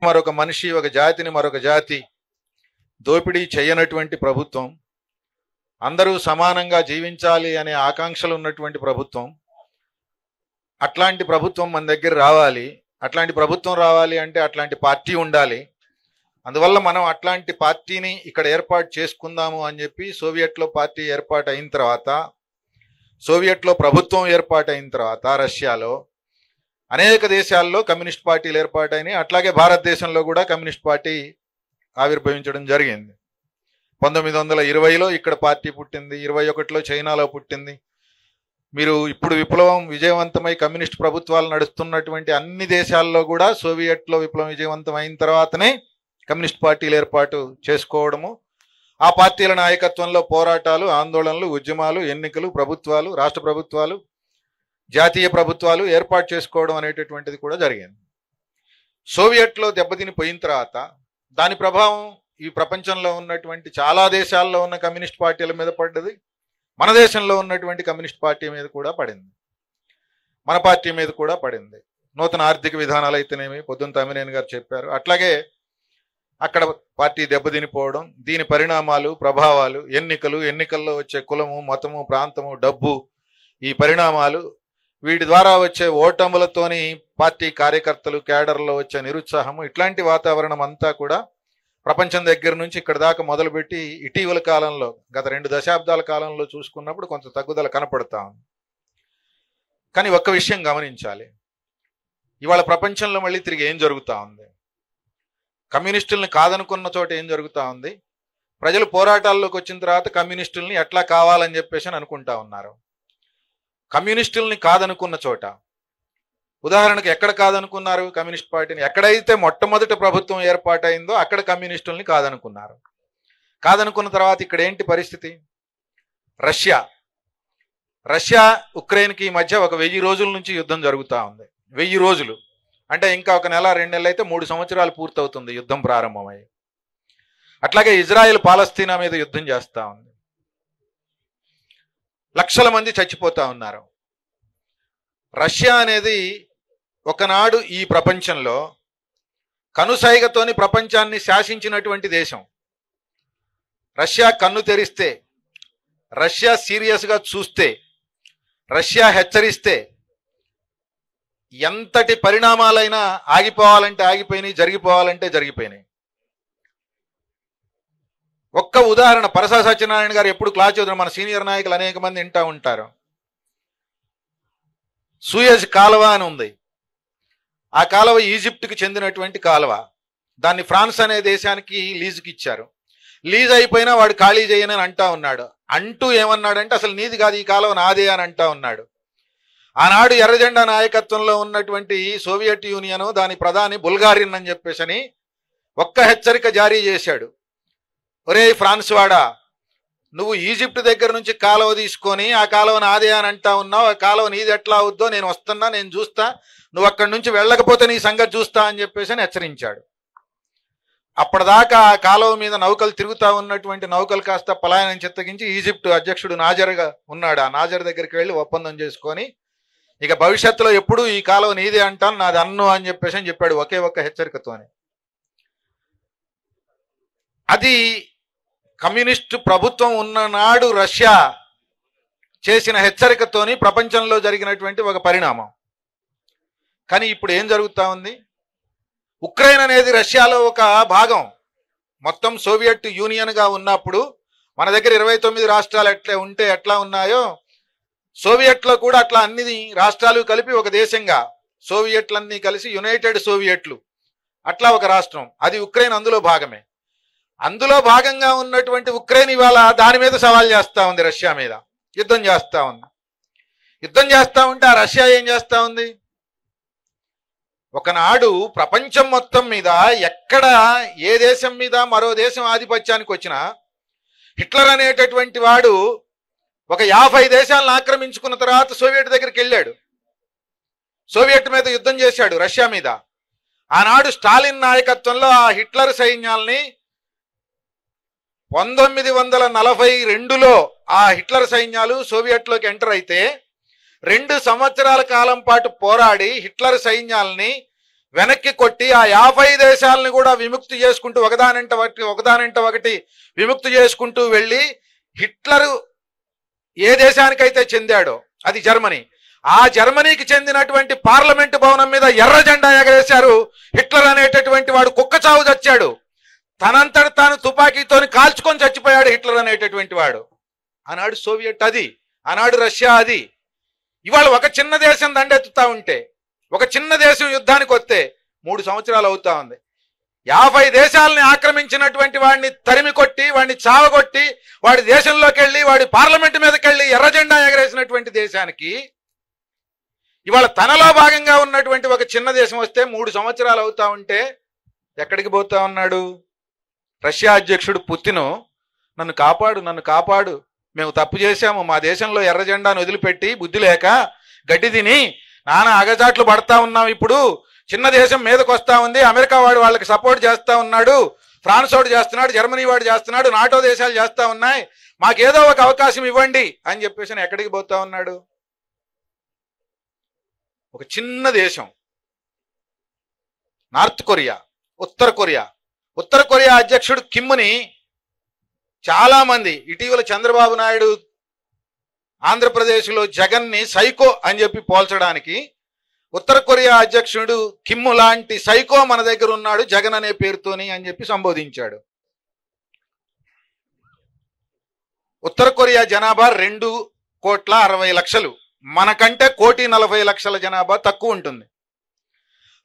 మరొక మనిషి ఒక జాతిని మరొక జాతి దోపిడీ చేయనటువంటి ప్రభుత్వం, అందరూ సమానంగా జీవించాలి అనే ఆకాంక్షలు ఉన్నటువంటి ప్రభుత్వం. అట్లాంటి ప్రభుత్వం మన దగ్గర రావాలి. అట్లాంటి ప్రభుత్వం రావాలి అంటే అట్లాంటి పార్టీ ఉండాలి. అందువల్ల మనం అట్లాంటి పార్టీని ఇక్కడ ఏర్పాటు చేసుకుందాము అని చెప్పి సోవియట్లో పార్టీ ఏర్పాటు అయిన తర్వాత, సోవియట్లో ప్రభుత్వం ఏర్పాటు అయిన తర్వాత రష్యాలో అనేక దేశాల్లో కమ్యూనిస్ట్ పార్టీలు ఏర్పాటైనాయి. అట్లాగే భారతదేశంలో కూడా కమ్యూనిస్ట్ పార్టీ ఆవిర్భవించడం జరిగింది. 1920లో ఇక్కడ పార్టీ పుట్టింది, 21లో చైనాలో పుట్టింది. మీరు ఇప్పుడు విప్లవం విజయవంతమై కమ్యూనిస్ట్ ప్రభుత్వాలు నడుస్తున్నటువంటి అన్ని దేశాల్లో కూడా సోవియట్లో విప్లవం విజయవంతం అయిన తర్వాతనే కమ్యూనిస్ట్ పార్టీలు ఏర్పాటు చేసుకోవడము, ఆ పార్టీల నాయకత్వంలో పోరాటాలు, ఆందోళనలు, ఉద్యమాలు, ఎన్నికలు, ప్రభుత్వాలు, రాష్ట్ర ప్రభుత్వాలు, జాతీయ ప్రభుత్వాలు ఏర్పాటు చేసుకోవడం అనేటటువంటిది కూడా జరిగింది. సోవియట్లో దెబ్బతిని పోయిన తర్వాత దాని ప్రభావం ఈ ప్రపంచంలో ఉన్నటువంటి చాలా దేశాల్లో ఉన్న కమ్యూనిస్ట్ పార్టీల మీద పడ్డది. మన దేశంలో ఉన్నటువంటి కమ్యూనిస్ట్ పార్టీ మీద కూడా పడింది, మన పార్టీ మీద కూడా పడింది. నూతన ఆర్థిక విధానాలు అయితేనేమి, పొద్దున్న తమ్మినేని గారు చెప్పారు. అట్లాగే అక్కడ పార్టీ దెబ్బతినిపోవడం, దీని పరిణామాలు, ప్రభావాలు, ఎన్నికల్లో వచ్చే కులము, మతము, ప్రాంతము, డబ్బు, ఈ పరిణామాలు, వీటి ద్వారా వచ్చే ఓటములతోని పార్టీ కార్యకర్తలు, కేడర్లో వచ్చే నిరుత్సాహము, ఇట్లాంటి వాతావరణం అంతా కూడా ప్రపంచం దగ్గర నుంచి ఇక్కడ దాకా మొదలుపెట్టి ఇటీవల కాలంలో గత 2 దశాబ్దాల కాలంలో చూసుకున్నప్పుడు కొంత తగ్గుదల కనపడతా ఉంది. కానీ ఒక్క విషయం గమనించాలి, ఇవాళ ప్రపంచంలో మళ్ళీ తిరిగి ఏం జరుగుతూ ఉంది? కమ్యూనిస్టుల్ని కాదనుకున్న చోట ఏం జరుగుతూ ఉంది? ప్రజలు పోరాటాల్లోకి వచ్చిన తర్వాత కమ్యూనిస్టుల్ని ఎట్లా కావాలని చెప్పేసి అనుకుంటా ఉన్నారు. కమ్యూనిస్టుల్ని కాదనుకున్న చోట, ఉదాహరణకు ఎక్కడ కాదనుకున్నారు కమ్యూనిస్ట్ పార్టీని? ఎక్కడైతే మొట్టమొదటి ప్రభుత్వం ఏర్పాటైందో అక్కడ కమ్యూనిస్టుల్ని కాదనుకున్నారు. కాదనుకున్న తర్వాత ఇక్కడ ఏంటి పరిస్థితి? రష్యా ఉక్రెయిన్కి మధ్య ఒక 1000 రోజుల నుంచి యుద్ధం జరుగుతూ ఉంది. 1000 రోజులు అంటే ఇంకా ఒక నెల 2 నెలలు అయితే 3 సంవత్సరాలు పూర్తవుతుంది యుద్ధం ప్రారంభమై. అట్లాగే ఇజ్రాయెల్ పాలస్తీనా మీద యుద్ధం చేస్తూ ఉంది. లక్షల మంది చచ్చిపోతా ఉన్నారు. రష్యా అనేది ఒకనాడు ఈ ప్రపంచంలో కనుసైగతోని ప్రపంచాన్ని శాసించినటువంటి దేశం. రష్యా కన్ను తెరిస్తే, రష్యా సీరియస్గా చూస్తే, రష్యా హెచ్చరిస్తే ఎంతటి పరిణామాలైనా ఆగిపోవాలంటే ఆగిపోయినాయి, జరిగిపోవాలంటే జరిగిపోయినాయి. ఒక్క ఉదాహరణ, పరసా సత్యనారాయణ గారు ఎప్పుడు క్లాస్ చదువుతున్నారు, మన సీనియర్ నాయకులు అనేక మంది వింటూ ఉంటారు. సూయజ్ కాలువ అని ఉంది. ఆ కాలువ ఈజిప్ట్కి చెందినటువంటి కాలువ. దాన్ని ఫ్రాన్స్ అనే దేశానికి లీజుకి ఇచ్చారు. లీజ్ అయిపోయినా వాడు ఖాళీ చేయని అంటా ఉన్నాడు. అంటూ ఏమన్నాడంటే అసలు నీది కాదు, ఈ కాలువ నాదే అని అంటా ఉన్నాడు. ఆనాడు ఎర్రజెండా నాయకత్వంలో ఉన్నటువంటి సోవియట్ యూనియన్, దాని ప్రధాని బుల్గారియన్ అని చెప్పేసి ఒక్క హెచ్చరిక జారీ చేశాడు. ఒరే ఫ్రాన్స్ వాడా, నువ్వు ఈజిప్ట్ దగ్గర నుంచి కాలువ తీసుకొని ఆ కాలువ నాదే అని అంటా ఉన్నావు, ఆ కాలువ నీది ఎట్లా అవుద్దో నేను వస్తున్నా, నేను చూస్తా, నువ్వు అక్కడి నుంచి వెళ్ళకపోతే నీ సంగతి చూస్తా అని చెప్పేసి హెచ్చరించాడు. అప్పటిదాకా ఆ కాలువ మీద నౌకలు తిరుగుతూ ఉన్నటువంటి నౌకలు కాస్త పలాయనం చిత్తగించి ఈజిప్ట్ అధ్యక్షుడు నాజర్గా ఉన్నాడు. ఆ నాజర్ దగ్గరికి వెళ్ళి ఒప్పందం చేసుకొని ఇక భవిష్యత్తులో ఎప్పుడు ఈ కాలువ నీదే అంటాను, నాది అన్ను అని చెప్పేసి చెప్పాడు ఒకే ఒక్క హెచ్చరికతోనే. అది కమ్యూనిస్టు ప్రభుత్వం ఉన్ననాడు రష్యా చేసిన హెచ్చరికతోని ప్రపంచంలో జరిగినటువంటి ఒక పరిణామం. కానీ ఇప్పుడు ఏం జరుగుతూ ఉంది? ఉక్రెయిన్ అనేది రష్యాలో ఒక భాగం. మొత్తం సోవియట్ యూనియన్గా ఉన్నప్పుడు మన దగ్గర 29 రాష్ట్రాలు ఎట్లా ఉన్నాయో సోవియట్లో కూడా అట్లా అన్ని రాష్ట్రాలు కలిపి ఒక దేశంగా, సోవియట్లన్నీ కలిసి యునైటెడ్ సోవియట్లు అట్లా ఒక రాష్ట్రం, అది ఉక్రెయిన్ అందులో భాగమే. అందులో భాగంగా ఉన్నటువంటి ఉక్రెయిన్ ఇవాళ దాని మీద సవాల్ చేస్తూ ఉంది, రష్యా మీద యుద్ధం చేస్తూ ఉంది. యుద్ధం చేస్తూ ఉంటే ఆ రష్యా ఏం చేస్తూ ఉంది? ఒకనాడు ప్రపంచం మొత్తం మీద ఎక్కడ ఏ దేశం మీద మరో దేశం ఆధిపత్యానికి వచ్చినా హిట్లర్ అనేటటువంటి వాడు ఒక 50 దేశాలను ఆక్రమించుకున్న తర్వాత సోవియట్ దగ్గరికి వెళ్ళాడు. సోవియట్ మీద యుద్ధం చేశాడు, రష్యా మీద. ఆనాడు స్టాలిన్ నాయకత్వంలో ఆ హిట్లర్ సైన్యాల్ని 1942లో ఆ హిట్లర్ సైన్యాలు సోవియట్లోకి ఎంటర్ అయితే 2 సంవత్సరాల కాలం పాటు పోరాడి హిట్లర్ సైన్యాల్ని వెనక్కి కొట్టి ఆ 50 దేశాలను కూడా విముక్తి చేసుకుంటూ ఒకదానంట ఒకటి విముక్తి చేసుకుంటూ వెళ్ళి హిట్లరు ఏ దేశానికైతే చెందాడో అది జర్మనీ, ఆ జర్మనీకి చెందినటువంటి పార్లమెంటు భవనం మీద ఎర్ర జెండా ఎగరేశారు. హిట్లర్ అనేటటువంటి వాడు కుక్క చావు చచ్చాడు, తనంతట తాను తుపాకీతోని కాల్చుకొని చచ్చిపోయాడు హిట్లర్ అనేటటువంటి వాడు. ఆనాడు సోవియట్ అది, ఆనాడు రష్యా అది. ఇవాళ ఒక చిన్న దేశం దండెత్తుతా ఉంటే, ఒక చిన్న దేశం యుద్ధానికి వస్తే 3 సంవత్సరాలు అవుతా ఉంది. 50 దేశాలని ఆక్రమించినటువంటి వాడిని తరిమి కొట్టి, వాడిని చావగొట్టి, వాడి దేశంలోకి వెళ్ళి, వాడి పార్లమెంటు మీదకి వెళ్ళి ఎర్ర జెండా ఎగరేసినటువంటి దేశానికి ఇవాళ తనలో భాగంగా ఉన్నటువంటి ఒక చిన్న దేశం వస్తే 3 సంవత్సరాలు అవుతా ఉంటే ఎక్కడికి పోతా ఉన్నాడు? రష్యా అధ్యక్షుడు పుతిన్ నన్ను కాపాడు, నన్ను కాపాడు, మేము తప్పు చేశాము, మా దేశంలో ఎర్ర జెండాను వదిలిపెట్టి బుద్ధి లేక గడ్డి తిని నానా అగజాట్లు పడతా ఉన్నాం. ఇప్పుడు చిన్న దేశం మీదకి వస్తా ఉంది, అమెరికా వాడు వాళ్ళకి సపోర్ట్ చేస్తా ఉన్నాడు, ఫ్రాన్స్ వాడు చేస్తున్నాడు, జర్మనీ వాడు చేస్తున్నాడు, నాటో దేశాలు చేస్తా ఉన్నాయి, మాకేదో ఒక అవకాశం ఇవ్వండి అని చెప్పేసి ఎక్కడికి పోతా ఉన్నాడు? ఒక చిన్న దేశం నార్త్ కొరియా, ఉత్తర కొరియా అధ్యక్షుడు కిమ్ని చాలా మంది ఇటీవల చంద్రబాబు నాయుడు ఆంధ్రప్రదేశ్లో జగన్ని సైకో అని చెప్పి పోల్చడానికి ఉత్తర కొరియా అధ్యక్షుడు కిమ్ లాంటి సైకో మన దగ్గర ఉన్నాడు జగన్ అనే పేరుతోని అని చెప్పి సంబోధించాడు. ఉత్తర కొరియా జనాభా 2,60,00,000, మనకంటే 1,40,00,000 జనాభా తక్కువ ఉంటుంది.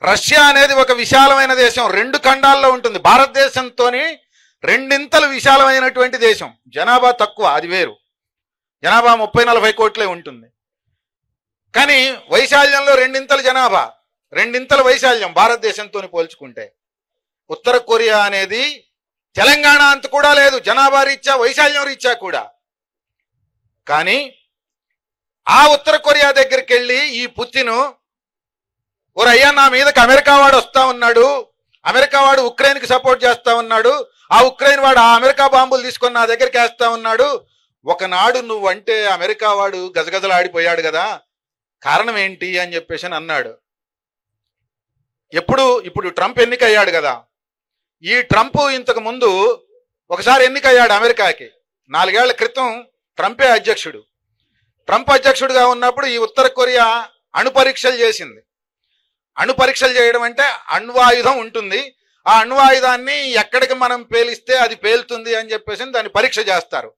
రష్యా అనేది ఒక విశాలమైన దేశం, 2 ఖండాల్లో ఉంటుంది. భారతదేశంతోని 2 విశాలమైనటువంటి దేశం, జనాభా తక్కువ, అది వేరు. జనాభా 30-40 కోట్లే ఉంటుంది. కానీ వైశాల్యంలో 2 జనాభా, 2 వైశాల్యం భారతదేశంతో పోల్చుకుంటే. ఉత్తర కొరియా అనేది తెలంగాణ అంత కూడా లేదు జనాభా రీత్యా, వైశాల్యం రీత్యా కూడా. కానీ ఆ ఉత్తర కొరియా దగ్గరికి వెళ్ళి ఈ పుతిన్, ఓరయ్యా నా మీదకి అమెరికా వాడు వస్తా ఉన్నాడు, అమెరికా వాడు ఉక్రెయిన్కి సపోర్ట్ చేస్తా ఉన్నాడు, ఆ ఉక్రెయిన్ వాడు ఆ అమెరికా బాంబులు తీసుకొని నా దగ్గరికి వేస్తా ఉన్నాడు, ఒకనాడు నువ్వంటే అమెరికా వాడు గజగజలాడిపోయాడు కదా, కారణం ఏంటి అని చెప్పేసి అన్నాడు. ఇప్పుడు ట్రంప్ ఎన్నికయ్యాడు కదా, ఈ ట్రంప్ ఇంతకు ముందు ఒకసారి ఎన్నికయ్యాడు అమెరికాకి, 4 ఏళ్ల క్రితం ట్రంపే అధ్యక్షుడు. ట్రంప్ అధ్యక్షుడిగా ఉన్నప్పుడు ఈ ఉత్తర కొరియా అణు పరీక్షలు చేసింది. అణు పరీక్షలు చేయడం అంటే అణ్వాయుధం ఉంటుంది, ఆ అణ్వాయుధాన్ని ఎక్కడికి మనం పేలిస్తే అది పేలుతుంది అని చెప్పేసి దాన్ని పరీక్ష చేస్తారు.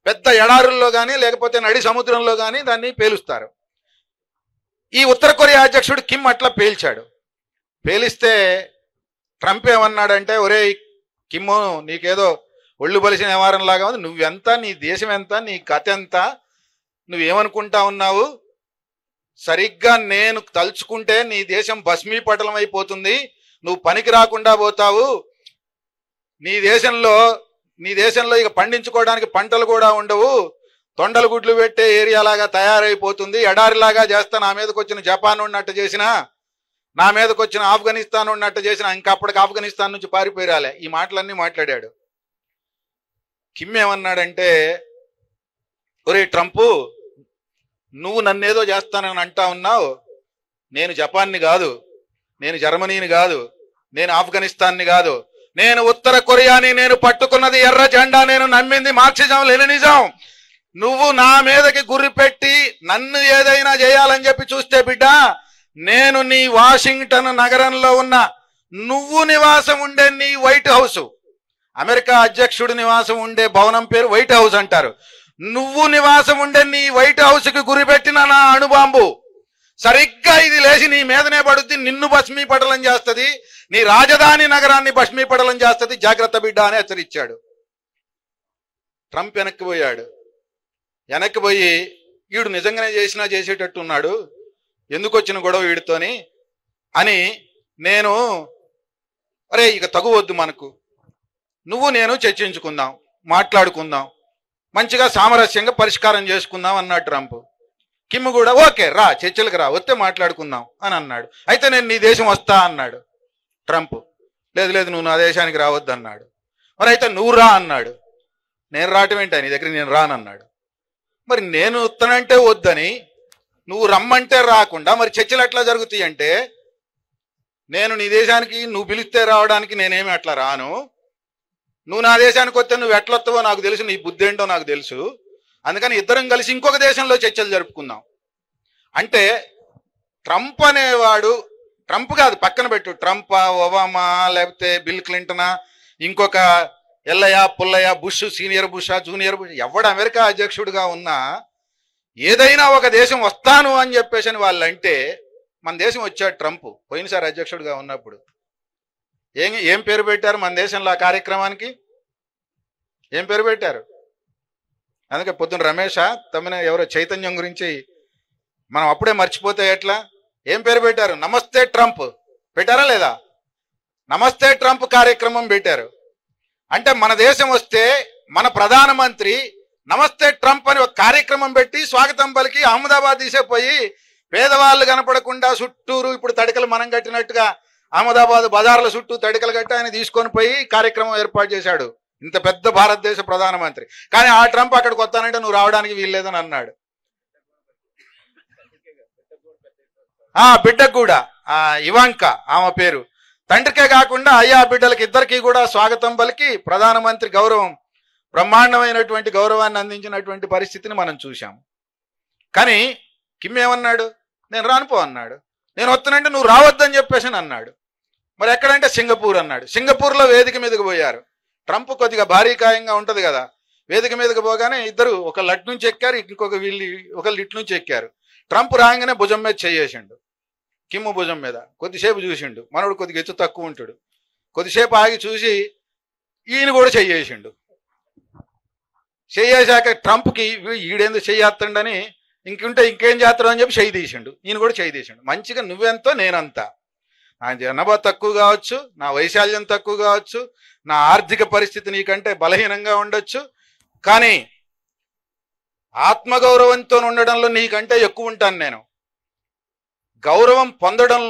పెద్ద ఎడారుల్లో కానీ లేకపోతే నడి సముద్రంలో కానీ దాన్ని పేలుస్తారు. ఈ ఉత్తర కొరియా అధ్యక్షుడు కిమ్ అట్లా పేల్చాడు. పేలిస్తే ట్రంప్ ఏమన్నాడంటే, ఒరే కిమ్ము నీకేదో ఒళ్ళు బలిసిన వ్యవహారంలాగా ఉంది, నువ్వెంత, నీ దేశం ఎంత, నీ కథ ఎంత, నువ్వేమనుకుంటా ఉన్నావు, సరిగ్గా నేను తలుచుకుంటే నీ దేశం భస్మీపటలం అయిపోతుంది, నువ్వు పనికి రాకుండా పోతావు, నీ దేశంలో ఇక పండించుకోవడానికి పంటలు కూడా ఉండవు, తొండలు గుడ్లు పెట్టే ఏరియాలాగా తయారైపోతుంది, ఎడారిలాగా చేస్తా, నా మీదకి వచ్చిన జపాన్ ఉన్నట్టు చేసినా, నా మీదకి వచ్చిన ఆఫ్ఘనిస్తాన్ ఉన్నట్టు చేసినా, ఇంకా అప్పటికి ఆఫ్ఘనిస్తాన్ నుంచి పారిపోయాలే. ఈ మాటలన్నీ మాట్లాడాడు. కిమ్ ఏమన్నాడంటే, ఒరే ట్రంపు, నువ్వు నన్నేదో చేస్తానని అంటా ఉన్నావు, నేను జపాన్ని కాదు, నేను జర్మనీని కాదు, నేను ఆఫ్ఘనిస్తాన్ని కాదు, నేను ఉత్తర కొరియాని, నేను పట్టుకున్నది ఎర్ర జెండా, నేను నమ్మింది మార్క్సిజం లెనినిజం. నువ్వు నా మీదకి గురి పెట్టి నన్ను ఏదైనా చేయాలని చెప్పి చూస్తే బిడ్డ, నేను నీ వాషింగ్టన్ నగరంలో ఉన్న నువ్వు నివాసం ఉండే నీ వైట్ హౌస్, అమెరికా అధ్యక్షుడు నివాసం ఉండే భవనం పేరు వైట్ హౌస్ అంటారు, నువ్వు నివాసం ఉండే నీ వైట్ హౌస్ కి గురిపెట్టిన నా అణుబాంబు సరిగ్గా ఇది లేచి నీ మీదనే పడుద్ది, నిన్ను భస్మీపటలం చేస్తుంది, నీ రాజధాని నగరాన్ని భస్మీపటలం చేస్తుంది, జాగ్రత్త బిడ్డ అని హెచ్చరించాడు. ట్రంప్ వెనక్కి పోయి వీడు నిజంగానే చేసేటట్టు ఉన్నాడు, ఎందుకు వచ్చిన గొడవ వీడితోని అని, నేను అరే ఇక తగువద్దు, మనకు నువ్వు నేను చర్చించుకుందాం, మాట్లాడుకుందాం, మంచిగా సామరస్యంగా పరిష్కారం చేసుకుందాం అన్నాడు ట్రంప్. కిమ్ కూడా ఓకే రా, చర్చలకు రా, వస్తే మాట్లాడుకుందాం అని అన్నాడు. అయితే నేను నీ దేశం వస్తా అన్నాడు ట్రంప్. లేదు నువ్వు నా దేశానికి రావద్దు అన్నాడు. మరి అయితే నువ్వు రా అన్నాడు. నేను రావటం ఏంటి, నీ దగ్గర నేను రానన్నాడు. మరి నేను వస్తానంటే వద్దని, నువ్వు రమ్మంటే రాకుండా, మరి చర్చలు ఎట్లా జరుగుతాయి అంటే, నేను నీ దేశానికి నువ్వు పిలిస్తే రావడానికి నేనేమి అట్లా రాను, నువ్వు నా దేశానికి వస్తే నువ్వు ఎట్లొస్తావో నాకు తెలుసు, నీ బుద్ధి ఏంటో నాకు తెలుసు, అందుకని ఇద్దరం కలిసి ఇంకొక దేశంలో చర్చలు జరుపుకుందాం అంటే ట్రంప్ అనేవాడు, ట్రంప్ కాదు పక్కన పెట్టు, ట్రంపా, ఒబామా, లేకపోతే బిల్ క్లింటనా, ఇంకొక ఎల్లయ్య పుల్లయ్య, బుష్, సీనియర్ బుషా, జూనియర్ బుష్, ఎవడు అమెరికా అధ్యక్షుడిగా ఉన్నా ఏదైనా ఒక దేశం వస్తాను అని చెప్పేసి అని వాళ్ళంటే మన దేశం వచ్చాడు ట్రంప్ పోయినసారి అధ్యక్షుడిగా ఉన్నప్పుడు. ఏం పేరు పెట్టారు మన దేశంలో ఆ కార్యక్రమానికి? ఏం పేరు పెట్టారు? అందుకే పొద్దున రమేష తమ్మిన ఎవరో చైతన్యం గురించి మనం అప్పుడే మర్చిపోతే ఎట్లా? ఏం పేరు పెట్టారు? నమస్తే ట్రంప్ పెట్టారా లేదా? నమస్తే ట్రంప్ కార్యక్రమం పెట్టారు. అంటే మన దేశం వస్తే మన ప్రధానమంత్రి నమస్తే ట్రంప్ అని ఒక కార్యక్రమం పెట్టి స్వాగతం పలికి అహ్మదాబాద్ తీసేపోయి పేదవాళ్ళు కనపడకుండా చుట్టూరు ఇప్పుడు తడికలు మనం కట్టినట్టుగా అహ్మదాబాద్ బజార్ల చుట్టూ తడికలు కట్టి ఆయన తీసుకొని పోయి కార్యక్రమం ఏర్పాటు చేశాడు ఇంత పెద్ద భారతదేశ ప్రధానమంత్రి. కానీ ఆ ట్రంప్ అక్కడికి వస్తానంటే నువ్వు రావడానికి వీల్లేదని అన్నాడు. బిడ్డకు కూడా ఇవాంకా ఆమె పేరు, తండ్రికే కాకుండా అయ్యా బిడ్డలకి ఇద్దరికి కూడా స్వాగతం పలికి ప్రధానమంత్రి గౌరవం, బ్రహ్మాండమైనటువంటి గౌరవాన్ని అందించినటువంటి పరిస్థితిని మనం చూశాం. కానీ కిమ్ ఏమన్నాడు? నేను రానుపో అన్నాడు. నేను వస్తానంటే నువ్వు రావద్దని చెప్పేసి అన్నాడు. మరి ఎక్కడంటే సింగపూర్ అన్నాడు. సింగపూర్లో వేదిక మీదకి పోయారు. ట్రంప్ కొద్దిగా భారీకాయంగా ఉంటుంది కదా, వేదిక మీదకి పోగానే ఇద్దరు ఒక లట్ నుంచి ఎక్కారు, ఇంకొక ఒకళ్ళు ఇటు నుంచి ఎక్కారు. ట్రంప్ రాగానే భుజం మీద చేయేసిండు, కిమ్ భుజం మీద కొద్దిసేపు చూసిండు. మనోడు కొద్దిగా ఎత్తు తక్కువ ఉంటాడు, కొద్దిసేపు ఆగి చూసి ఈయన కూడా చెయ్యేసిండు. చెయ్యేశాక ట్రంప్కి ఈడేందుకు చెయ్యేస్తాడని ఇంకుంటే ఇంకేం చేస్తాడు అని చెప్పి చెయ్యి తీసిండు. ఈయన కూడా చెయ్యి తీసిండు. మంచిగా నువ్వెంతో నేనంతా, నా జనాభా తక్కువ కావచ్చు, నా వైశాల్యం తక్కువ కావచ్చు, నా ఆర్థిక పరిస్థితి నీకంటే బలహీనంగా ఉండొచ్చు, కానీ ఆత్మగౌరవంతో ఉండడంలో నీకంటే ఎక్కువ ఉంటాను నేను. గౌరవం పొందడం,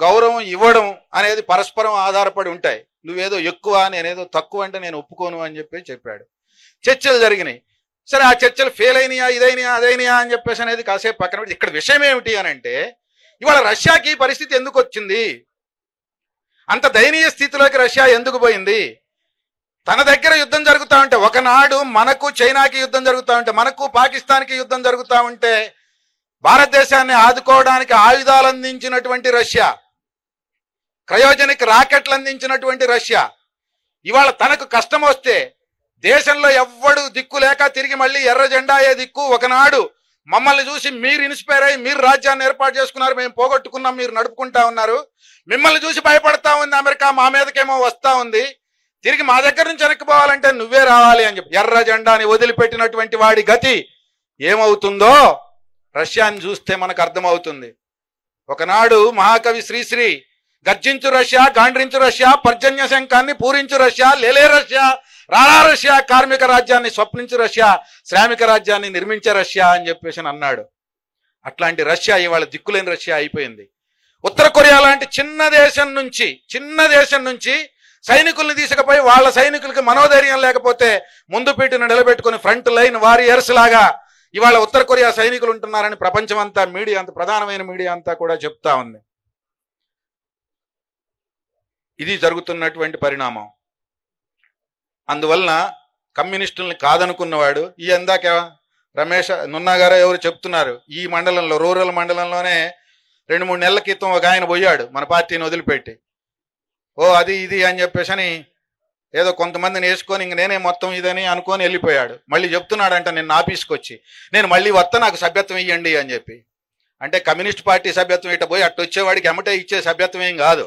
గౌరవం ఇవ్వడం అనేది పరస్పరం ఆధారపడి ఉంటాయి. నువ్వేదో ఎక్కువ నేనేదో తక్కువ అంటే నేను ఒప్పుకోను అని చెప్పాడు. చర్చలు జరిగినాయి. సరే, ఆ చర్చలు ఫెయిల్ అయినాయా, ఇదైనాయా, అదైనాయా అని చెప్పేసి అనేది కాసేపు పక్కన పెట్టి ఇక్కడ విషయం ఏమిటి అని అంటే, ఇవాళ రష్యాకి ఈ పరిస్థితి ఎందుకు వచ్చింది? అంత దయనీయ స్థితిలోకి రష్యా ఎందుకు పోయింది? తన దగ్గర యుద్ధం జరుగుతూ ఉంటే, ఒకనాడు మనకు చైనాకి యుద్ధం జరుగుతూ ఉంటే, మనకు పాకిస్తాన్కి యుద్ధం జరుగుతూ ఉంటే భారతదేశాన్ని ఆదుకోవడానికి ఆయుధాలు అందించినటువంటి రష్యా, క్రయోజనిక్ రాకెట్లు అందించినటువంటి రష్యా, ఇవాళ తనకు కష్టం వస్తే దేశంలో ఎవ్వడు దిక్కు లేక తిరిగి మళ్ళీ ఎర్ర జెండాయే దిక్కు. ఒకనాడు మమ్మల్ని చూసి మీరు ఇన్స్పైర్ అయ్యి మీరు రాజ్యాన్ని ఏర్పాటు చేసుకున్నారు, మేము పోగొట్టుకున్నాం, మీరు నడుపుకుంటా ఉన్నారు. మిమ్మల్ని చూసి భయపడతా ఉంది అమెరికా, మా మీదకేమో వస్తా ఉంది. తిరిగి మా దగ్గర నుంచి వెనక్కిపోవాలంటే నువ్వే రావాలి అని చెప్పి ఎర్ర జెండాని వదిలిపెట్టినటువంటి వాడి గతి ఏమవుతుందో రష్యాని చూస్తే మనకు అర్థమవుతుంది. ఒకనాడు మహాకవి Sri Sri గర్జించు Russia, గాండ్రించు Russia, Parjanya శంఖాన్ని పూరించు Russia, లేలే రష్యా, రారా రష్యా, కార్మిక రాజ్యాన్ని స్వప్నించు రష్యా, శ్రామిక రాజ్యాన్ని నిర్మించే రష్యా అని చెప్పేసి అన్నాడు. అట్లాంటి రష్యా ఇవాళ దిక్కులేని రష్యా అయిపోయింది. ఉత్తర కొరియా లాంటి చిన్న దేశం నుంచి సైనికుల్ని తీసుకుపోయి వాళ్ళ సైనికులకి మనోధైర్యం లేకపోతే ముందు పీటును నిలబెట్టుకుని ఫ్రంట్ లైన్ వారియర్స్ లాగా ఇవాళ ఉత్తర కొరియా సైనికులు ఉంటున్నారని ప్రపంచమంతా మీడియా, అంత ప్రధానమైన మీడియా అంతా కూడా చెప్తా ఉంది. ఇది జరుగుతున్నటువంటి పరిణామం. అందువలన కమ్యూనిస్టుల్ని కాదనుకున్నవాడు, ఈ అందాక రమేష్ నున్నా గారు ఎవరు చెప్తున్నారు, ఈ మండలంలో రూరల్ మండలంలోనే 2-3 నెలల క్రితం ఒక ఆయన పోయాడు మన పార్టీని వదిలిపెట్టి. అది ఇది అని చెప్పేసి ఏదో కొంతమందిని వేసుకొని ఇంక నేనే మొత్తం ఇదని అనుకొని వెళ్ళిపోయాడు. మళ్ళీ చెప్తున్నాడంట నిన్న ఆఫీస్కి వచ్చి, నేను మళ్ళీ వస్తా, నాకు సభ్యత్వం ఇవ్వండి అని చెప్పి. అంటే కమ్యూనిస్ట్ పార్టీ సభ్యత్వం ఇట్ట పోయి అట్టు వచ్చేవాడికి ఎమ్మటే ఇచ్చే సభ్యత్వం ఏం కాదు,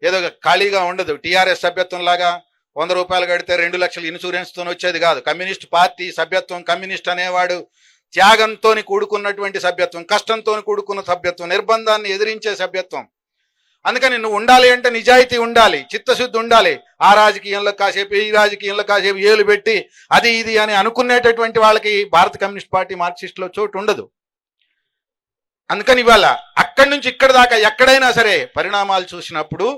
ఏదో ఖాళీగా ఉండదు. టీఆర్ఎస్ సభ్యత్వం లాగా 100 రూపాయలు కడితే 2 లక్షలు ఇన్సూరెన్స్తో వచ్చేది కాదు. కమ్యూనిస్ట్ పార్టీ సభ్యత్వం, కమ్యూనిస్ట్ అనేవాడు త్యాగంతో కూడుకున్నటువంటి సభ్యత్వం, కష్టంతో కూడుకున్న సభ్యత్వం, నిర్బంధాన్ని ఎదిరించే సభ్యత్వం. అందుకని నువ్వు ఉండాలి అంటే నిజాయితీ ఉండాలి, చిత్తశుద్ధి ఉండాలి. ఆ రాజకీయంలో కాసేపు, ఈ రాజకీయంలో కాసేపు ఏలు పెట్టి అది ఇది అని అనుకునేటటువంటి వాళ్ళకి భారత కమ్యూనిస్ట్ పార్టీ మార్క్సిస్టులో చోటు ఉండదు. అందుకని ఇవాళ అక్కడి నుంచి ఇక్కడి దాకా ఎక్కడైనా సరే పరిణామాలు చూసినప్పుడు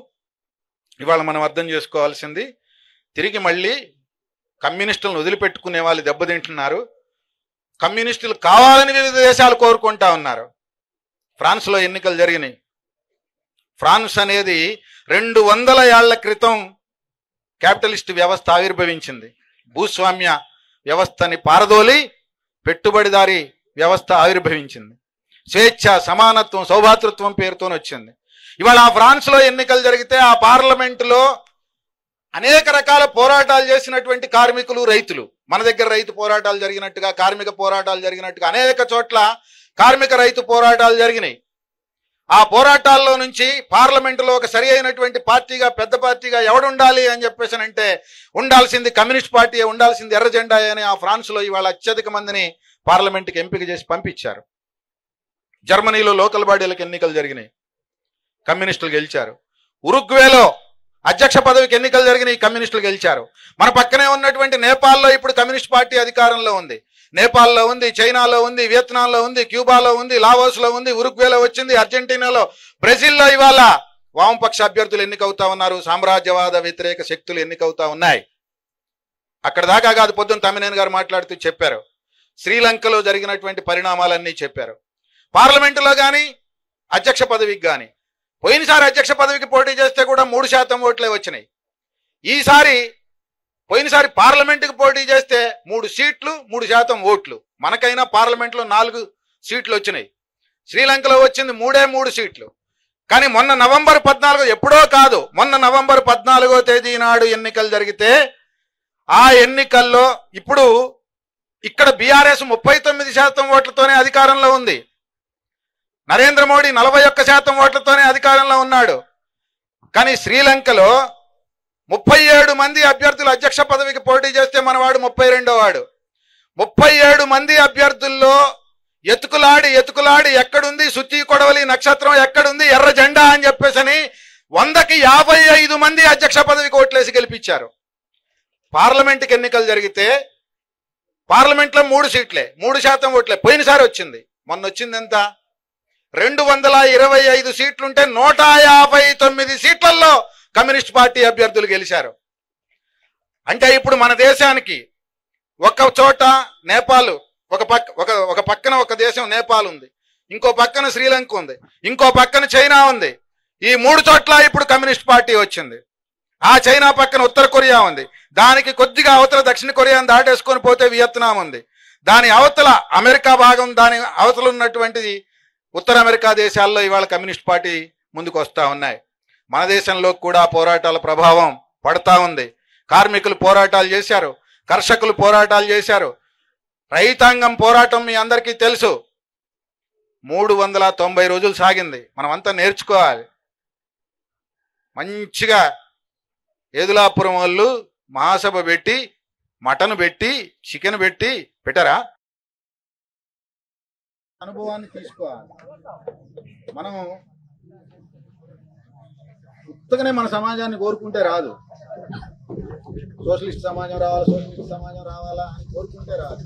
ఇవాళ మనం అర్థం చేసుకోవాల్సింది, తిరిగి మళ్ళీ కమ్యూనిస్టులను వదిలిపెట్టుకునే వాళ్ళు దెబ్బతింటున్నారు. కమ్యూనిస్టులు కావాలని వివిధ దేశాలు కోరుకుంటా ఉన్నారు. ఫ్రాన్స్లో ఎన్నికలు జరిగినాయి. ఫ్రాన్స్ అనేది 200 ఏళ్ల క్రితం క్యాపిటలిస్ట్ వ్యవస్థ ఆవిర్భవించింది. భూస్వామ్య వ్యవస్థని పారదోలి పెట్టుబడిదారి వ్యవస్థ ఆవిర్భవించింది. స్వేచ్ఛ, సమానత్వం, సౌభాతృత్వం పేరుతో వచ్చింది. ఇవాళ ఆ ఫ్రాన్స్లో ఎన్నికలు జరిగితే ఆ పార్లమెంటులో అనేక రకాల పోరాటాలు చేసినటువంటి కార్మికులు, రైతులు, మన దగ్గర రైతు పోరాటాలు జరిగినట్టుగా, కార్మిక పోరాటాలు జరిగినట్టుగా అనేక చోట్ల కార్మిక రైతు పోరాటాలు జరిగినాయి. ఆ పోరాటాల్లో నుంచి పార్లమెంటులో ఒక సరి అయినటువంటి పార్టీగా, పెద్ద పార్టీగా ఎవడుండాలి అని చెప్పేసానంటే ఉండాల్సింది కమ్యూనిస్ట్ పార్టీ, ఉండాల్సింది ఎర్ర జెండా అని ఆ ఫ్రాన్స్లో ఇవాళ అత్యధిక మందిని పార్లమెంటుకి ఎంపిక చేసి పంపించారు. జర్మనీలో లోకల్ బాడీలకు ఎన్నికలు జరిగినాయి, కమ్యూనిస్టులు గెలిచారు. ఉరుగ్వేలో అధ్యక్ష పదవికి ఎన్నికలు జరిగినాయి, కమ్యూనిస్టులు గెలిచారు. మన పక్కనే ఉన్నటువంటి నేపాల్లో ఇప్పుడు కమ్యూనిస్ట్ పార్టీ అధికారంలో ఉంది. నేపాల్లో ఉంది, చైనాలో ఉంది, వియత్నాంలో ఉంది, క్యూబాలో ఉంది, లావోస్లో ఉంది, ఉరుగ్వేలో వచ్చింది, అర్జెంటీనాలో, బ్రెజిల్లో ఇవాళ వామపక్ష అభ్యర్థులు ఎన్నికవుతా ఉన్నారు. సామ్రాజ్యవాద వ్యతిరేక శక్తులు ఎన్నికవుతా ఉన్నాయి. అక్కడ దాకా కాదు, పొద్దున్న తమ్మినేని గారు మాట్లాడుతూ చెప్పారు, శ్రీలంకలో జరిగినటువంటి పరిణామాలన్నీ చెప్పారు. పార్లమెంటులో కానీ అధ్యక్ష పదవికి కానీ పోయినసారి అధ్యక్ష పదవికి పోటీ చేస్తే కూడా 3% ఓట్లే వచ్చినాయి. పోయినసారి పార్లమెంటుకి పోటీ చేస్తే 3 సీట్లు 3% ఓట్లు. మనకైనా పార్లమెంట్లో 4 సీట్లు వచ్చినాయి. శ్రీలంకలో వచ్చింది 3 సీట్లు. కానీ మొన్న నవంబర్ 14, ఎప్పుడో కాదు, మొన్న నవంబర్ 14వ తేదీ నాడు ఎన్నికలు జరిగితే ఆ ఎన్నికల్లో ఇప్పుడు ఇక్కడ బీఆర్ఎస్ 39% ఓట్లతోనే అధికారంలో ఉంది. నరేంద్ర మోడీ 41% ఓట్లతోనే అధికారంలో ఉన్నాడు. కానీ శ్రీలంకలో 37 మంది అభ్యర్థులు అధ్యక్ష పదవికి పోటీ చేస్తే మనవాడు 32వ వాడు. 37 మంది అభ్యర్థుల్లో ఎతుకులాడి ఎక్కడుంది సుత్తి కొడవలి నక్షత్రం, ఎక్కడుంది ఎర్ర జెండా అని చెప్పేసని 100కి 55 మంది అధ్యక్ష పదవికి ఓట్లేసి గెలిపించారు. పార్లమెంటుకి ఎన్నికలు జరిగితే పార్లమెంట్లో 3 సీట్లే, 3% ఓట్లే. పోయినసారి వచ్చింది, మొన్న వచ్చింది ఎంత? 225 సీట్లుంటే 159 సీట్లలో కమ్యూనిస్ట్ పార్టీ అభ్యర్థులు గెలిచారు. అంటే ఇప్పుడు మన దేశానికి ఒక చోట నేపాల్, ఒక పక్కన ఒక దేశం నేపాల్ ఉంది, ఇంకో పక్కన శ్రీలంక ఉంది, ఇంకో పక్కన చైనా ఉంది. ఈ 3 చోట్ల ఇప్పుడు కమ్యూనిస్ట్ పార్టీ వచ్చింది. ఆ చైనా పక్కన ఉత్తర కొరియా ఉంది, దానికి కొద్దిగా అవతల దక్షిణ కొరియాను దాటేసుకొని పోతే వియత్నాం ఉంది, దాని అవతల అమెరికా భాగం, దాని అవతల ఉన్నటువంటిది ఉత్తర అమెరికా దేశాల్లో ఇవాళ కమ్యూనిస్ట్ పార్టీ ముందుకు వస్తూ ఉన్నాయి. మన దేశంలో కూడా పోరాటాల ప్రభావం పడతా ఉంది. కార్మికులు పోరాటాలు చేశారు, కర్షకులు పోరాటాలు చేశారు, రైతాంగం పోరాటం మీ అందరికీ తెలుసు. 390 రోజులు సాగింది. మనమంతా నేర్చుకోవాలి. మంచిగా ఏదులాపురం వాళ్ళు మహాసభ పెట్టి, మటన్ పెట్టి, చికెన్ పెట్టి పెట్టారా? అనుభవాన్ని తీసుకోవాలి. మనం ఉత్తగానే మన సమాజాన్ని కోరుకుంటే రాదు. సోషలిస్ట్ సమాజం రావాలా అని కోరుకుంటే రాదు.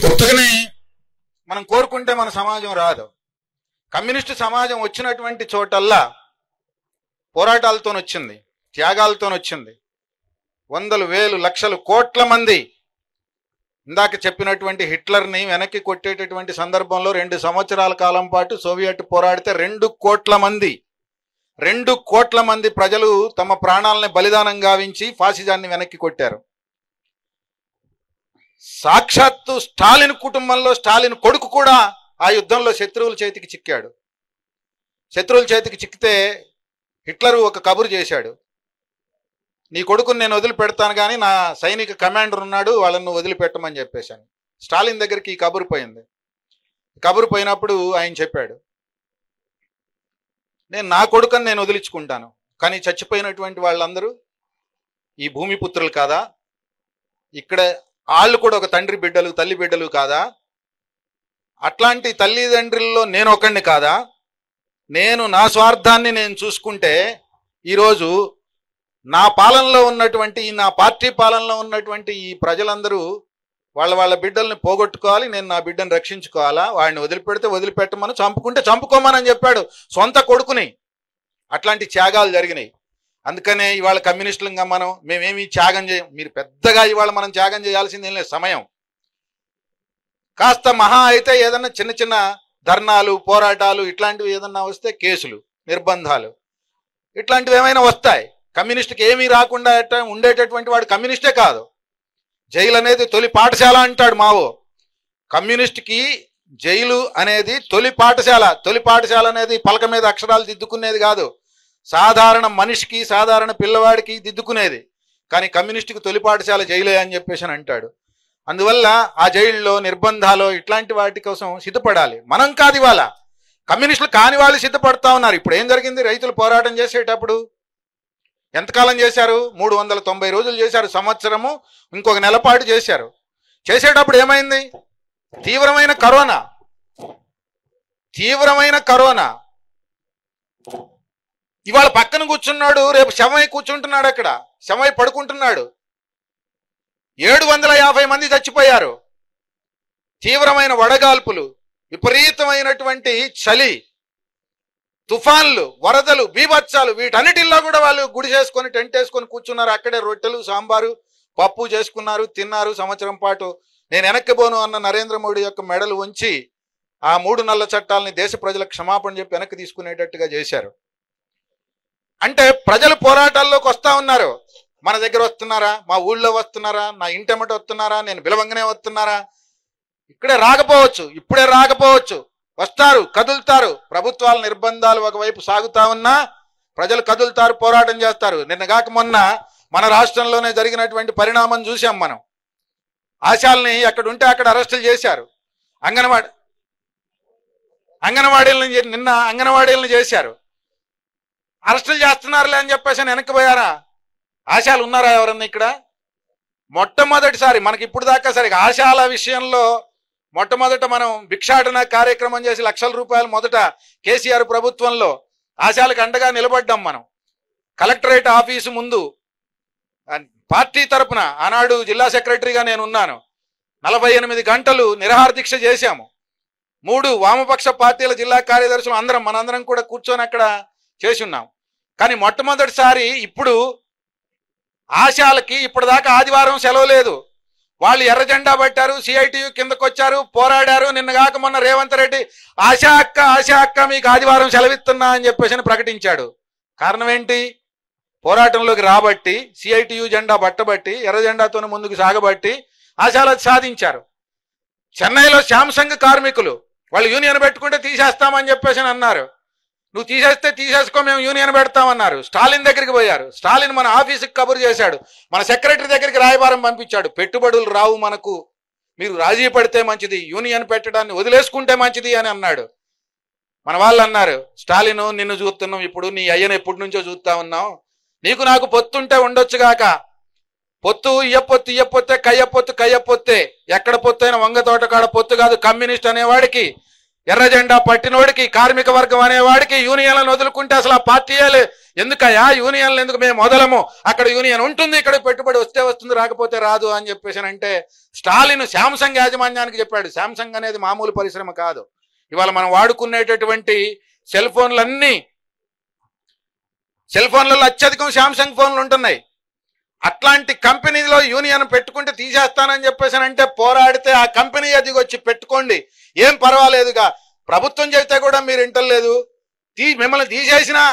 కొత్తగానే మనం కోరుకుంటే మన సమాజం రాదు. కమ్యూనిస్టు సమాజం వచ్చినటువంటి చోటల్లా పోరాటాలతో వచ్చింది, త్యాగాలతో వచ్చింది. వందలు, వేలు, లక్షలు, కోట్ల మంది. ఇందాక చెప్పినటువంటి హిట్లర్ని వెనక్కి కొట్టేటటువంటి సందర్భంలో 2 సంవత్సరాల కాలం పాటు సోవియట్ పోరాడితే 2 కోట్ల మంది ప్రజలు తమ ప్రాణాలని బలిదానం గావించి ఫాసిజాన్ని వెనక్కి కొట్టారు. సాక్షాత్తు స్టాలిన్ కుటుంబంలో స్టాలిన్ కొడుకు కూడా ఆ యుద్ధంలో శత్రువుల చేతికి చిక్కాడు. శత్రువుల చేతికి చిక్కితే హిట్లరు ఒక కబురు చేశాడు, నీ కొడుకుని నేను వదిలిపెడతాను కానీ నా సైనిక కమాండర్ ఉన్నాడు, వాళ్ళను వదిలిపెట్టమని చెప్పేశాను. స్టాలిన్ దగ్గరికి ఈ కబురు పోయింది. కబురు పోయినప్పుడు ఆయన చెప్పాడు, నేను నా కొడుకుని నేను వదిలించుకుంటాను, కానీ చచ్చిపోయినటువంటి వాళ్ళందరూ ఈ భూమిపుత్రులు కాదా? ఇక్కడ వాళ్ళు కూడా ఒక తండ్రి బిడ్డలు, తల్లి బిడ్డలు కాదా? అట్లాంటి తల్లిదండ్రుల్లో నేను ఒకడిని కాదా? నేను నా స్వార్థాన్ని నేను చూసుకుంటే ఈరోజు నా పాలనలో ఉన్నటువంటి నా పార్టీ పాలనలో ఉన్నటువంటి ఈ ప్రజలందరూ వాళ్ళ బిడ్డల్ని పోగొట్టుకోవాలి, నేను నా బిడ్డను రక్షించుకోవాలా, వాడిని వదిలిపెడితే వదిలిపెట్టమని, చంపుకుంటే చంపుకోమని చెప్పాడు సొంత కొడుకుని. అట్లాంటి త్యాగాలు జరిగినాయి. అందుకనే ఇవాళ కమ్యూనిస్టులుగా మేమేమి త్యాగం చేయం. మీరు పెద్దగా ఇవాళ మనం త్యాగం చేయాల్సిందేం లేదు. సమయం కాస్త మహా అయితే ఏదన్నా చిన్న చిన్న ధర్నాలు, పోరాటాలు ఇట్లాంటివి ఏదన్నా వస్తే కేసులు, నిర్బంధాలు ఇట్లాంటివి ఏమైనా వస్తాయి. కమ్యూనిస్టుకి ఏమీ రాకుండా ఉండేటటువంటి వాడు కమ్యూనిస్టే కాదు. జైలు అనేది తొలి పాఠశాల అంటాడు మావో. కమ్యూనిస్ట్కి జైలు అనేది తొలి పాఠశాల. తొలి పాఠశాల అనేది పలక మీద అక్షరాలు దిద్దుకునేది కాదు, సాధారణ మనిషికి, సాధారణ పిల్లవాడికి దిద్దుకునేది. కానీ కమ్యూనిస్టుకి తొలి పాఠశాల జైలే అని చెప్పేసి అని అంటాడు. అందువల్ల ఆ జైల్లో, నిర్బంధాలు ఇట్లాంటి వాటి కోసం సిద్ధపడాలి. మనం కాదు, ఇవాళ కమ్యూనిస్టులు కాని వాళ్ళు సిద్ధపడతా ఉన్నారు. ఇప్పుడు ఏం జరిగింది? రైతులు పోరాటం చేసేటప్పుడు ఎంతకాలం చేశారు? 390 రోజులు చేశారు, సంవత్సరము ఇంకొక నెలపాటు చేశారు. చేసేటప్పుడు ఏమైంది? తీవ్రమైన కరోనా. ఇవాళ పక్కన కూర్చున్నాడు, రేపు శవమై కూర్చుంటున్నాడు, అక్కడ శవమై పడుకుంటున్నాడు. 750 మంది చచ్చిపోయారు. తీవ్రమైన వడగాల్పులు, విపరీతమైనటువంటి చలి, తుఫాన్లు, వరదలు, బీభత్సాలు, వీటన్నిటిల్లో కూడా వాళ్ళు గుడి చేసుకొని టెంట్ వేసుకొని కూర్చున్నారు. అక్కడే రొట్టెలు, సాంబారు, పప్పు చేసుకున్నారు, తిన్నారు సంవత్సరం పాటు. నేను వెనక్కి పోను అన్న నరేంద్ర మోడీ యొక్క మెడలు ఉంచి ఆ 3 నల్ల చట్టాలని దేశ ప్రజలకు క్షమాపణ చెప్పి వెనక్కి తీసుకునేటట్టుగా చేశారు. అంటే ప్రజలు పోరాటాల్లోకి వస్తూ ఉన్నారు. మన దగ్గర వస్తున్నారా? మా ఊళ్ళో వస్తున్నారా? నా ఇంటెమ్మట వస్తున్నారా? నేను బిలవంగానే వస్తున్నారా? ఇక్కడే రాకపోవచ్చు, ఇప్పుడే రాకపోవచ్చు, వస్తారు, కదులుతారు. ప్రభుత్వాల నిర్బంధాలు ఒకవైపు సాగుతా ఉన్నా ప్రజలు కదులుతారు, పోరాటం చేస్తారు. నిన్నగాక మొన్న మన రాష్ట్రంలోనే జరిగినటువంటి పరిణామం చూసాం మనం. ఆశాలని ఎక్కడుంటే అక్కడ అరెస్టులు చేశారు. అంగన్వాడీలను చేశారు. అరెస్టులు చేస్తున్నారులే అని చెప్పేసి వెనక్కి పోయారా? ఆశాలు ఉన్నారా ఎవరన్నా ఇక్కడ? మొట్టమొదటిసారి మనకి ఇప్పుడు దాకా సరిగా ఆశాల విషయంలో మొట్టమొదట మనం భిక్షాటన కార్యక్రమం చేసి ₹1,00,000 మొదట కేసీఆర్ ప్రభుత్వంలో ఆశాలకు అండగా నిలబడ్డాం. మనం కలెక్టరేట్ ఆఫీసు ముందు పార్టీ తరపున ఆనాడు జిల్లా సెక్రటరీగా నేను ఉన్నాను. 48 గంటలు నిరాహార దీక్ష చేశాము. 3 వామపక్ష పార్టీల జిల్లా కార్యదర్శులు మనందరం కూడా కూర్చొని అక్కడ చేసి ఉన్నాం. కానీ మొట్టమొదటిసారి ఇప్పుడు ఆశాలకి ఇప్పటిదాకా ఆదివారం సెలవు లేదు. వాళ్ళు ఎర్ర జెండా పట్టారు, సిఐటియు కిందకు వచ్చారు, పోరాడారు. నిన్నగాక మొన్న రేవంత్ రెడ్డి ఆశా అక్క మీకు ఆదివారం సెలవిస్తున్నా అని చెప్పేసి ప్రకటించాడు. కారణం ఏంటి? పోరాటంలోకి రాబట్టి, సిఐటియు జెండా పట్టబట్టి, ఎర్ర జెండాతో ముందుకు సాగబట్టి ఆశాలు సాధించారు. చెన్నైలో శాంసంగ్ కార్మికులు వాళ్ళు యూనియన్ పెట్టుకుంటే తీసేస్తామని చెప్పేసి అన్నారు. నువ్వు తీసేసుకో, మేము యూనియన్ పెడతామన్నారు. స్టాలిన్ దగ్గరికి పోయారు. స్టాలిన్ మన ఆఫీసుకి కబురు చేశాడు, మన సెక్రటరీ దగ్గరికి రాయబారం పంపించాడు. పెట్టుబడులు రావు మనకు, మీరు రాజీ పడితే మంచిది, యూనియన్ పెట్టడాన్ని వదిలేసుకుంటే మంచిది అని అన్నాడు. మన వాళ్ళు అన్నారు, స్టాలిన్ నిన్ను చూస్తున్నాం, ఇప్పుడు నీ అయ్యను ఎప్పటి నుంచో చూస్తా ఉన్నాం, నీకు నాకు పొత్తుంటే ఉండొచ్చుగాక. పొత్తు ఇయ్యపొత్తే కయ్యపొత్తే ఎక్కడ పొత్తు అయినా వంగ తోటకాడ పొత్తు కాదు. కమ్యూనిస్ట్ అనేవాడికి, ఎర్ర జెండా పట్టినోడికి, కార్మిక వర్గం అనేవాడికి యూనియన్లను వదులుకుంటే అసలు ఆ పార్టీయే ఎందుకయ్యా? యూనియన్లు ఎందుకు? మేము మొదలము, అక్కడ యూనియన్ ఉంటుంది, ఇక్కడ పెట్టుబడి వస్తే వస్తుంది, రాకపోతే రాదు అని చెప్పేసి అంటే స్టాలిన్ శాంసంగ్ యాజమాన్యానికి చెప్పాడు. శాంసంగ్ అనేది మామూలు పరిశ్రమ కాదు. ఇవాళ మనం వాడుకునేటటువంటి సెల్ ఫోన్లలో అత్యధికం శాంసంగ్ ఫోన్లు ఉంటున్నాయి. అట్లాంటి కంపెనీలో యూనియన్ పెట్టుకుంటే తీసేస్తానని చెప్పేసి అంటే పోరాడితే ఆ కంపెనీ ఎదిగొచ్చి పెట్టుకోండి, ఏం పర్వాలేదుగా. ప్రభుత్వం చెబితే కూడా మీరు వింటలేదు, మిమ్మల్ని తీసేసినా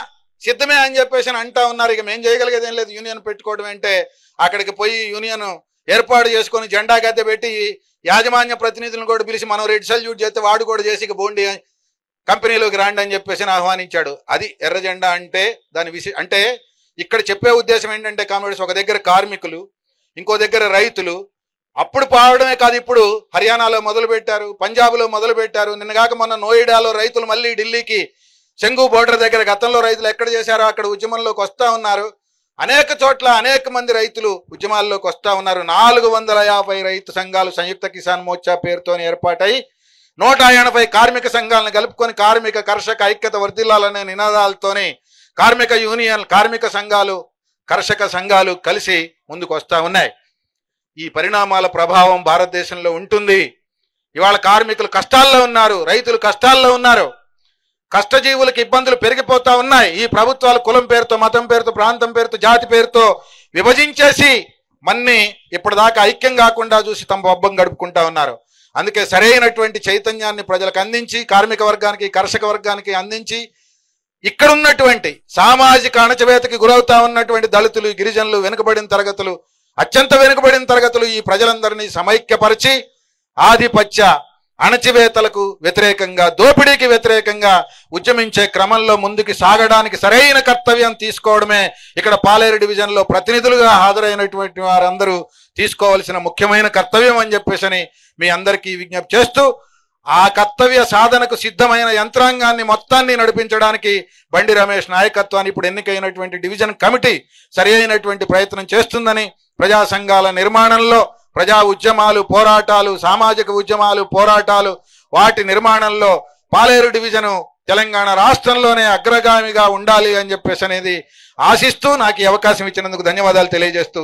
సిద్ధమే అని చెప్పేసి అంటా ఉన్నారు. ఇక మేము చేయగలిగేది ఏం లేదు. యూనియన్ పెట్టుకోవడం అంటే అక్కడికి పోయి యూనియన్ ఏర్పాటు చేసుకొని జెండా గద్దె పెట్టి యాజమాన్య ప్రతినిధులను కూడా పిలిచి మనం రెడ్ సల్యూట్ చేస్తే వాడు కూడా చేసి ఇక బోండి కంపెనీలోకి రాండి అని చెప్పేసి ఆహ్వానించాడు. అది ఎర్ర జెండా అంటే. దాని అంటే ఇక్కడ చెప్పే ఉద్దేశం ఏంటంటే కామ్రేడ్స్, ఒక దగ్గర కార్మికులు, ఇంకో దగ్గర రైతులు. అప్పుడు పావడమే కాదు, ఇప్పుడు హర్యానాలో మొదలుపెట్టారు, పంజాబ్లో మొదలుపెట్టారు. నిన్నగాక మొన్న నోయిడాలో రైతులు మళ్ళీ ఢిల్లీకి చెంగు బోర్డర్ దగ్గర గతంలో రైతులు ఎక్కడ చేశారో అక్కడ ఉద్యమంలోకి వస్తూ ఉన్నారు. అనేక చోట్ల అనేక మంది రైతులు ఉద్యమాల్లోకి వస్తూ ఉన్నారు. 450 రైతు సంఘాలు సంయుక్త కిసాన్ మోర్చా పేరుతో ఏర్పాటై 180 కార్మిక సంఘాలను కలుపుకొని కార్మిక కర్షక ఐక్యత వర్ధిల్లాలనే నినాదాలతోని కార్మిక యూనియన్, కార్మిక సంఘాలు కర్షక సంఘాలు కలిసి ముందుకు వస్తూ ఉన్నాయి. ఈ పరిణామాల ప్రభావం భారతదేశంలో ఉంటుంది. ఇవాళ కార్మికులు కష్టాల్లో ఉన్నారు, రైతులు కష్టాల్లో ఉన్నారు, కష్టజీవులకు ఇబ్బందులు పెరిగిపోతా ఉన్నాయి. ఈ ప్రభుత్వాలు కులం పేరుతో, మతం పేరుతో, ప్రాంతం పేరుతో, జాతి పేరుతో విభజించేసి మన్ని ఇప్పటిదాకా ఐక్యం కాకుండా చూసి తమ పబ్బం గడుపుకుంటా ఉన్నారు. అందుకే సరైనటువంటి చైతన్యాన్ని ప్రజలకు అందించి, కార్మిక వర్గానికి, కర్షక వర్గానికి అందించి, ఇక్కడ ఉన్నటువంటి సామాజిక అణచివేతకి గురవుతా ఉన్నటువంటి దళితులు, గిరిజనులు, వెనుకబడిన తరగతులు, అత్యంత వెనుకబడిన తరగతులు ఈ ప్రజలందరినీ సమైక్యపరిచి ఆధిపత్య అణచివేతలకు వ్యతిరేకంగా, దోపిడీకి వ్యతిరేకంగా ఉద్యమించే క్రమంలో ముందుకు సాగడానికి సరైన కర్తవ్యం తీసుకోవడమే ఇక్కడ పాలేరు డివిజన్లో ప్రతినిధులుగా హాజరైనటువంటి వారందరూ తీసుకోవాల్సిన ముఖ్యమైన కర్తవ్యం అని చెప్పేసి మీ అందరికీ విజ్ఞప్తి చేస్తూ, ఆ కర్తవ్య సాధనకు సిద్ధమైన యంత్రాంగాన్ని మొత్తాన్ని నడిపించడానికి బండి రమేష్ నాయకత్వాన్ని ఇప్పుడు ఎన్నికైనటువంటి డివిజన్ కమిటీ సరి అయినటువంటి ప్రయత్నం చేస్తుందని, ప్రజా సంఘాల నిర్మాణంలో, ప్రజా ఉద్యమాలు, పోరాటాలు, సామాజిక ఉద్యమాలు, పోరాటాలు, వాటి నిర్మాణంలో పాలేరు డివిజను తెలంగాణ రాష్ట్రంలోనే అగ్రగామిగా ఉండాలి అని చెప్పేసి అనేది ఆశిస్తూ నాకు ఈ అవకాశం ఇచ్చినందుకు ధన్యవాదాలు తెలియజేస్తూ